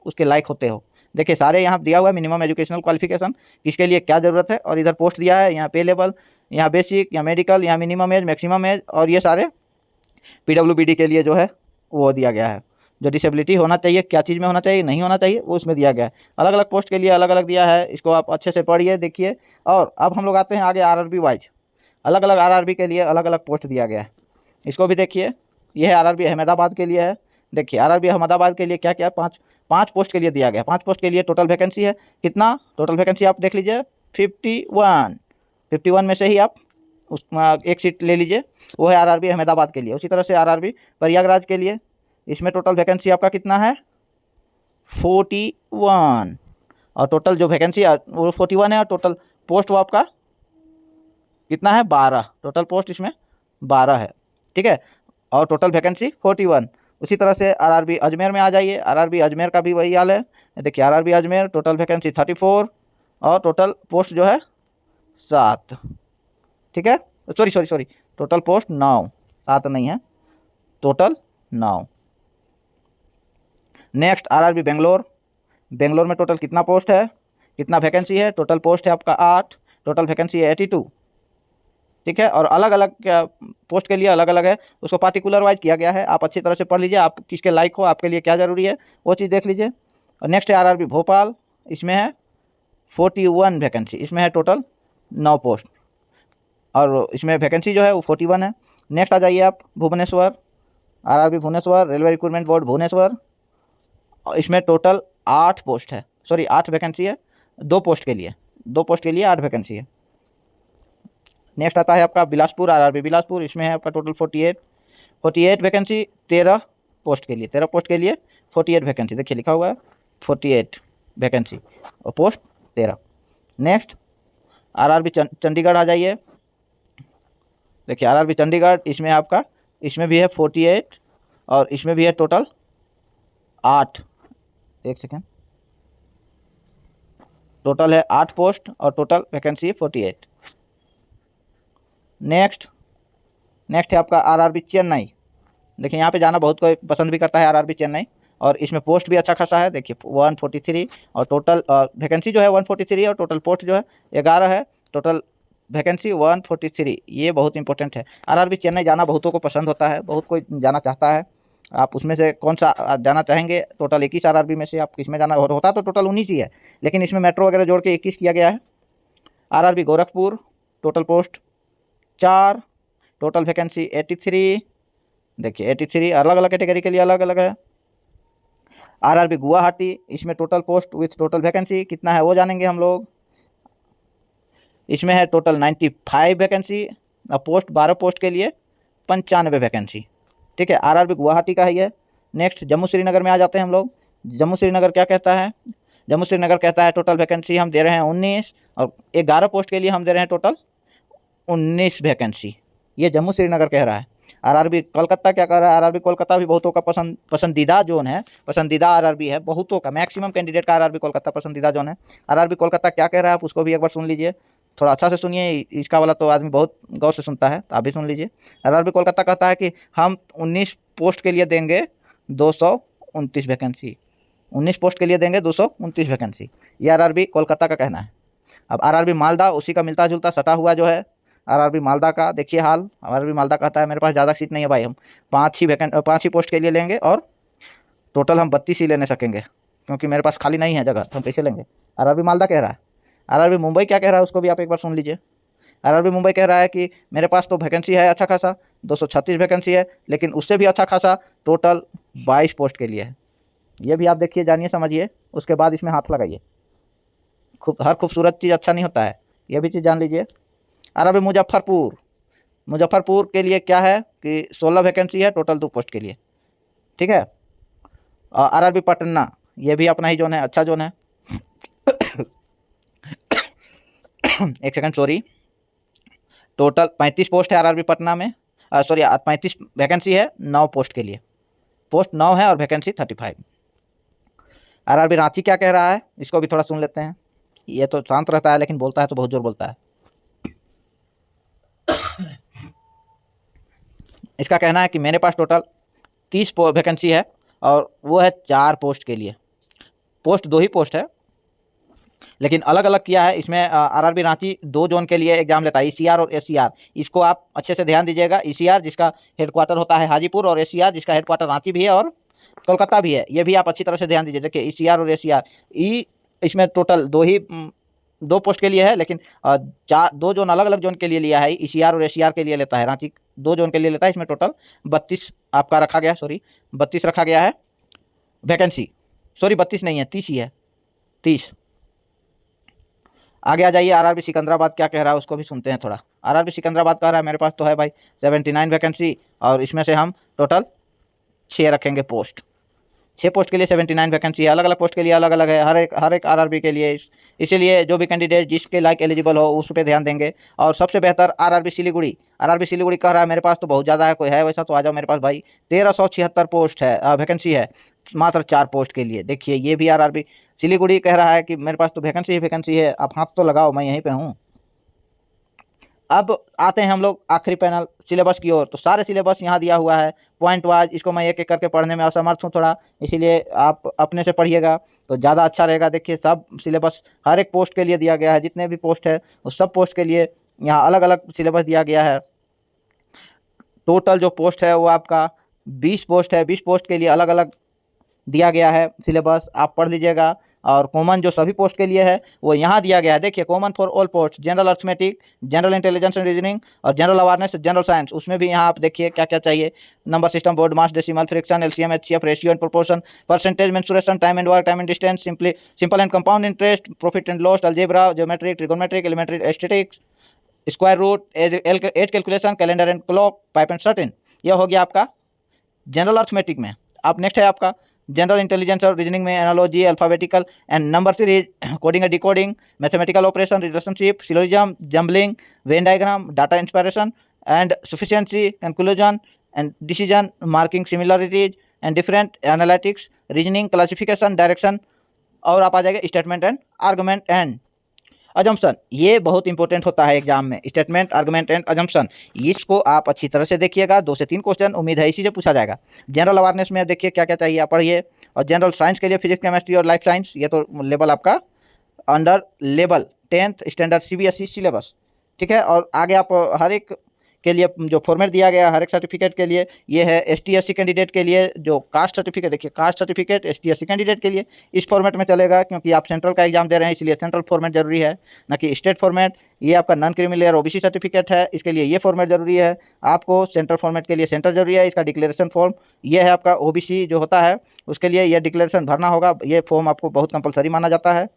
S1: उसके लायक होते हो। देखिए सारे यहाँ दिया हुआ है मिनिमम एजुकेशनल क्वालिफिकेशन, किसके लिए क्या ज़रूरत है, और इधर पोस्ट दिया है, यहाँ पे लेवल, यहाँ बेसिक, यहाँ मेडिकल, यहाँ मिनिमम एज, मैक्सिमम एज, और ये सारे PWBD के लिए जो है वो दिया गया है। जो डिसेबिलिटी होना चाहिए, क्या चीज़ में होना चाहिए, नहीं होना चाहिए, वो उसमें दिया गया है। अलग अलग पोस्ट के लिए अलग अलग दिया है, इसको आप अच्छे से पढ़िए देखिए। और अब हम लोग आते हैं आगे RRB वाइज, अलग अलग RRB के लिए अलग अलग पोस्ट दिया गया है, इसको भी देखिए। यह है RRB अहमदाबाद के लिए है। देखिए RRB अहमदाबाद के लिए क्या क्या पाँच पोस्ट के लिए दिया गया। 5 पोस्ट के लिए टोटल वैकेंसी है कितना, टोटल वैकेंसी आप देख लीजिए 51 में से ही आप उस एक सीट ले लीजिए, वो है RRB अहमदाबाद के लिए। उसी तरह से RRB प्रयागराज के लिए, इसमें टोटल वैकेंसी आपका कितना है 41, और टोटल जो वैकेंसी वो 41 है, और टोटल पोस्ट वो आपका कितना है 12, टोटल पोस्ट इसमें 12 है, ठीक है, और टोटल वैकेंसी 41। उसी तरह से RRB अजमेर में आ जाइए, RRB अजमेर का भी वही हाल है। देखिए RRB अजमेर टोटल वैकेंसी 34 और टोटल पोस्ट जो है 7, ठीक है, सॉरी टोटल पोस्ट 9, 7 नहीं है, टोटल 9। नेक्स्ट RRB बेंगलोर में टोटल कितना पोस्ट है, कितना वैकेंसी है, टोटल पोस्ट है आपका 8, टोटल वैकेंसी है 82, ठीक है, और अलग अलग पोस्ट के लिए अलग अलग है, उसको पार्टिकुलर वाइज किया गया है। आप अच्छी तरह से पढ़ लीजिए, आप किसके लायक हो, आपके लिए क्या ज़रूरी है, वो चीज़ देख लीजिए। और नेक्स्ट है RRB भोपाल, इसमें है 41 वैकेंसी, इसमें है टोटल 9 पोस्ट, और इसमें वैकेंसी जो है वो 41 है। नेक्स्ट आ जाइए आप Bhubaneswar, RRB Bhubaneswar, railway recruitment board Bhubaneswar, इसमें टोटल 8 पोस्ट है, सॉरी 8 वैकेंसी है, 2 पोस्ट के लिए 8 वैकेंसी है। नेक्स्ट आता है आपका बिलासपुर, RRB बिलासपुर, इसमें है आपका टोटल 48 वैकेंसी, 13 पोस्ट के लिए 48 वैकेंसी, देखिए लिखा हुआ है 48 वैकेंसी और पोस्ट 13। नेक्स्ट RRB चंडीगढ़ आ जाइए। देखिए RRB चंडीगढ़, इसमें आपका इसमें भी है 48 और इसमें भी है टोटल 8, एक सेकेंड, टोटल है 8 पोस्ट और टोटल वैकेंसी 48। नेक्स्ट है आपका RRB चेन्नई। देखिए यहाँ पे जाना बहुत कोई पसंद भी करता है RRB चेन्नई, और इसमें पोस्ट भी अच्छा खासा है। देखिए 143 और टोटल वैकेंसी जो है 143 और टोटल पोस्ट जो है 11 है, टोटल वैकेंसी 143। ये बहुत इंपॉर्टेंट है। RRB चेन्नई जाना बहुतों को पसंद होता है, बहुत कोई जाना चाहता है। आप उसमें से कौन सा जाना चाहेंगे? टोटल 21 RRB में से आप किस में जाना होता तो टोटल 19 ही है, लेकिन इसमें मेट्रो वगैरह जोड़ के 21 किया गया है। RRB Gorakhpur, total post 4, total vacancy 83। देखिए 83 अलग अलग कैटेगरी के लिए अलग अलग है। RRB गुवाहाटी, इसमें total post with total vacancy कितना है वो जानेंगे हम लोग। इसमें है टोटल 95 वैकेंसी, पोस्ट 12 पोस्ट के लिए 95 वैकेंसी, ठीक है। RRB गुवाहाटी का ही है। नेक्स्ट जम्मू श्रीनगर में आ जाते हैं हम लोग। जम्मू श्रीनगर क्या कहता है? जम्मू श्रीनगर कहता है टोटल वैकेंसी हम दे रहे हैं 19 और 11 पोस्ट के लिए हम दे रहे हैं टोटल 19 वैकेंसी। ये जम्मू श्रीनगर कह रहा है। RRB कोलकाता क्या कह रहा है? RRB कोलकाता भी बहुतों का पसंदीदा जोन है, पसंदीदा RRB है, बहुतों का, मैक्सिमम कैंडिडेट का RRB कोलकाता पसंदीदा जोन है। RRB कोलकाता क्या कह रहा है आप उसको भी एक बार सुन लीजिए, थोड़ा अच्छा से सुनिए, इसका वाला तो आदमी बहुत गौर से सुनता है, तो आप भी सुन लीजिए। RRB कोलकाता कहता है कि हम 19 पोस्ट के लिए देंगे 229 वैकेंसी, 19 पोस्ट के लिए देंगे 229 वैकेंसी, ये RRB कोलकाता का कहना है। अब RRB मालदा उसी का मिलता जुलता सटा हुआ जो है RRB मालदा का, देखिए हाल। RRB मालदा कहता है मेरे पास ज़्यादा सीट नहीं है भाई, हम 5 ही पोस्ट के लिए लेंगे और टोटल हम 32 ही लेने सकेंगे, क्योंकि मेरे पास खाली नहीं है जगह, तो हम कैसे लेंगे? RRB मालदा कह रहा है। RRB मुंबई क्या कह रहा है उसको भी आप एक बार सुन लीजिए। RRB मुंबई कह रहा है कि मेरे पास तो वैकेंसी है अच्छा खासा, 236 वैकेंसी है, लेकिन उससे भी अच्छा खासा टोटल 22 पोस्ट के लिए है। ये भी आप देखिए, जानिए, समझिए, उसके बाद इसमें हाथ लगाइए। हर खूबसूरत चीज़ अच्छा नहीं होता है, ये भी चीज़ जान लीजिए। RRB मुजफ्फरपुर के लिए क्या है कि 16 वैकेंसी है टोटल 2 पोस्ट के लिए, ठीक है। RRB पटना, ये भी अपना ही जोन है, अच्छा जोन है। एक सेकंड सॉरी, टोटल 35 पोस्ट है आरआरबी पटना में, सॉरी 35 वैकेंसी है 9 पोस्ट के लिए, पोस्ट 9 है और वैकेंसी 35। आरआरबी रांची क्या कह रहा है इसको भी थोड़ा सुन लेते हैं। ये तो शांत रहता है लेकिन बोलता है तो बहुत जोर बोलता है। इसका कहना है कि मेरे पास टोटल 30 वैकेंसी है और वो है 4 पोस्ट के लिए, पोस्ट 2 ही पोस्ट है लेकिन अलग अलग किया है। इसमें आरआरबी रांची 2 जोन के लिए एग्जाम लेता है, ईसीआर और एससीआर। इसको आप अच्छे से ध्यान दीजिएगा, ईसीआर जिसका हेडक्वार्टर होता है हाजीपुर और एससीआर जिसका हेडक्वार्टर रांची भी है और कोलकाता भी है। ये भी आप अच्छी तरह से ध्यान दीजिए। देखिए ईसीआर और एससीआर इसमें टोटल 2 पोस्ट के लिए है लेकिन 2 जोन अलग अलग जोन के लिए लिया है। ईसीआर और एससीआर के लिए लेता है रांची 2 जोन के लिए लेता है। इसमें टोटल 32 आपका रखा गया, सॉरी 32 रखा गया है वैकेंसी, सॉरी 32 नहीं है 30 ही है, 30। आगे आ जाइए, आरआरबी सिकंदराबाद क्या कह रहा है उसको भी सुनते हैं थोड़ा। आरआरबी सिकंदराबाद कह रहा है मेरे पास तो है भाई 79 वैकेंसी और इसमें से हम टोटल 6 रखेंगे पोस्ट, 6 पोस्ट के लिए 79 वैकेंसी है। अलग अलग पोस्ट के लिए अलग अलग है हर एक आरआरबी के लिए। इसीलिए जो भी कैंडिडेट जिसके लायक एलिजिबल हो उस पर ध्यान देंगे। और सबसे बेहतर आरआरबी सिलीगुड़ी, आरआरबी सिलीगुड़ी कह रहा है मेरे पास तो बहुत ज़्यादा है, कोई है वैसा तो आ जाओ मेरे पास भाई। 1376 पोस्ट है, वैकेंसी है मात्र 4 पोस्ट के लिए। देखिए ये भी आरआरबी सिलीगुड़ी कह रहा है कि मेरे पास तो वैकेंसी ही वैकेंसी है, आप हाथ तो लगाओ, मैं यहीं पे हूँ। अब आते हैं हम लोग आखिरी पैनल सिलेबस की ओर। तो सारे सिलेबस यहाँ दिया हुआ है पॉइंट वाइज। इसको मैं एक एक करके पढ़ने में असमर्थ हूँ थोड़ा, इसीलिए आप अपने से पढ़िएगा तो ज़्यादा अच्छा रहेगा। देखिए सब सिलेबस हर एक पोस्ट के लिए दिया गया है, जितने भी पोस्ट है उस सब पोस्ट के लिए यहाँ अलग अलग सिलेबस दिया गया है। टोटल जो पोस्ट है वो आपका 20 पोस्ट है, 20 पोस्ट के लिए अलग अलग दिया गया है सिलेबस, आप पढ़ लीजिएगा। और कॉमन जो सभी पोस्ट के लिए है वो यहाँ दिया गया है। देखिए common for all post, general arithmetic, general intelligence and reasoning और जनरल अवेयरनेस, जनरल साइंस। उसमें भी यहाँ आप देखिए क्या क्या चाहिए, number system, BODMAS, decimal, fraction, LCM, HCF, ratio and proportion, percentage, mensuration, time and work, time and distance, simple and compound interest, profit and loss, algebra, geometric, trigonometric, elementary statics, square root, age calculation, calendar and clock, pipe and cistern. यह हो गया आपका general arithmetic में। अब next है आपका general intelligence और reasoning में analogy, alphabetical and number series, coding and decoding, mathematical operation, relationship, syllogism, jumbling, Venn diagram, data inspiration and sufficiency, conclusion and decision, marking similarities and different analytics, reasoning, classification, direction. और आप आ जाएगा statement and argument and assumption. ये बहुत important होता है exam में, statement, argument and assumption. इसको आप अच्छी तरह से देखिएगा, 2 से 3 क्वेश्चन उम्मीद है इसी से पूछा जाएगा। जनरल अवेयरनेस में देखिए क्या क्या चाहिए आप पढ़िए। और जनरल साइंस के लिए फिजिक्स, केमिस्ट्री और लाइफ साइंस, ये तो लेवल आपका under level 10th standard CBSE syllabus, ठीक है। और आगे आप हर एक के लिए जो फॉर्मेट दिया गया हर एक सर्टिफिकेट के लिए, ये है एसटीएससी कैंडिडेट के लिए जो कास्ट सर्टिफिकेट, देखिए कास्ट सर्टिफिकेट एसटीएससी कैंडिडेट के लिए इस फॉर्मेट में चलेगा, क्योंकि आप सेंट्रल का एग्जाम दे रहे हैं इसलिए सेंट्रल फॉर्मेट जरूरी है, ना कि स्टेट फॉर्मेट। ये आपका non creamy layer OBC certificate है, इसके लिए ये फॉर्मेट जरूरी है। आपको सेंट्रल फॉर्मेट के लिए सेंटर जरूरी है, इसका डिक्लेरेशन फॉर्म ये है आपका ओबीसी जो होता है उसके लिए यह डिक्लेरेशन भरना होगा। ये फॉर्म आपको बहुत कंपलसरी माना जाता है।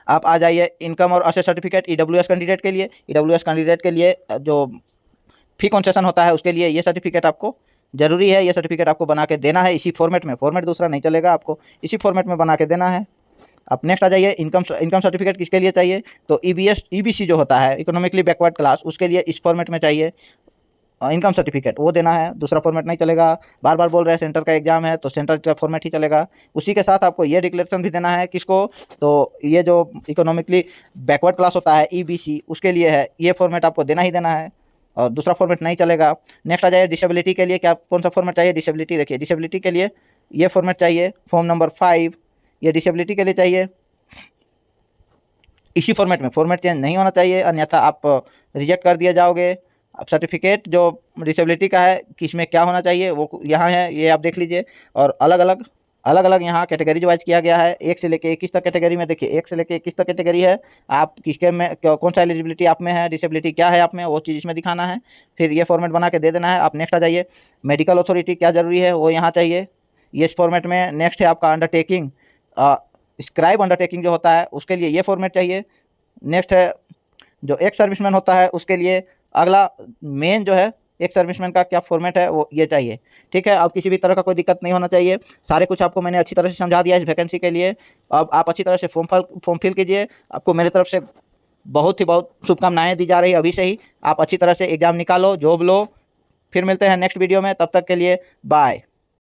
S1: आप आ जाइए इनकम और असेट सर्टिफिकेट ईडब्ल्यूएस कैंडिडेट के लिए। ईडब्ल्यूएस कैंडिडेट के लिए जो फी कंसेशन होता है उसके लिए ये सर्टिफिकेट आपको जरूरी है। ये सर्टिफिकेट आपको बना के देना है इसी फॉर्मेट में, फॉर्मेट दूसरा नहीं चलेगा, आपको इसी फॉर्मेट में बना के देना है। अब नेक्स्ट आ जाइए इनकम सर्टिफिकेट किसके लिए चाहिए, तो ईबीसी जो होता है इकोनॉमिकली बैकवर्ड क्लास, उसके लिए इस फॉर्मेट में चाहिए इनकम सर्टिफिकेट, वो देना है, दूसरा फॉर्मेट नहीं चलेगा। बार बार बोल रहे हैं सेंटर का एग्जाम है तो सेंटर का फॉर्मेट ही चलेगा। उसी के साथ आपको ये डिक्लेरेशन भी देना है किसको, तो ये जो इकोनॉमिकली बैकवर्ड क्लास होता है ईबीसी उसके लिए है, ये फॉर्मेट आपको देना ही देना है और दूसरा फॉर्मेट नहीं चलेगा। नेक्स्ट आ जाए डिसेबिलिटी के लिए, क्या कौन सा फॉर्मेट चाहिए, डिसेबिलिटी। देखिए डिसेबिलिटी के लिए ये फॉर्मेट चाहिए, फॉर्म नंबर 5, ये डिसेबिलिटी के लिए चाहिए। इसी फॉर्मेट में, फॉर्मेट चेंज नहीं होना चाहिए अन्यथा आप रिजेक्ट कर दिए जाओगे। अब सर्टिफिकेट जो डिसेबिलिटी का है किस में क्या होना चाहिए वो यहाँ है, ये आप देख लीजिए। और अलग अलग यहाँ कैटेगरी वाइज किया गया है, 1 से लेके 21 तक कैटेगरी में। देखिए 1 से लेके 21 तक कैटेगरी है, आप किसके में कौन सा एलिजिबिलिटी आप में है, डिसेबिलिटी क्या है आप में, वो चीज़ इसमें दिखाना है, फिर ये फॉर्मेट बना के दे देना है। आप नेक्स्ट आ जाइए मेडिकल अथॉरिटी क्या ज़रूरी है वो यहाँ चाहिए ये इस फॉर्मेट में। नेक्स्ट है आपका अंडरटेकिंग, स्क्राइब अंडरटेकिंग जो होता है उसके लिए ये फॉर्मेट चाहिए। नेक्स्ट है जो एक सर्विसमैन होता है उसके लिए, अगला मेन जो है एक सर्विसमैन का क्या फॉर्मेट है वो ये चाहिए, ठीक है। अब किसी भी तरह का कोई दिक्कत नहीं होना चाहिए, सारे कुछ आपको मैंने अच्छी तरह से समझा दिया इस वैकेंसी के लिए। अब आप अच्छी तरह से फॉर्म फिल कीजिए, आपको मेरी तरफ से बहुत ही बहुत शुभकामनाएं दी जा रही है अभी से ही। आप अच्छी तरह से एग्ज़ाम निकालो, जॉब लो। फिर मिलते हैं नेक्स्ट वीडियो में, तब तक के लिए बाय।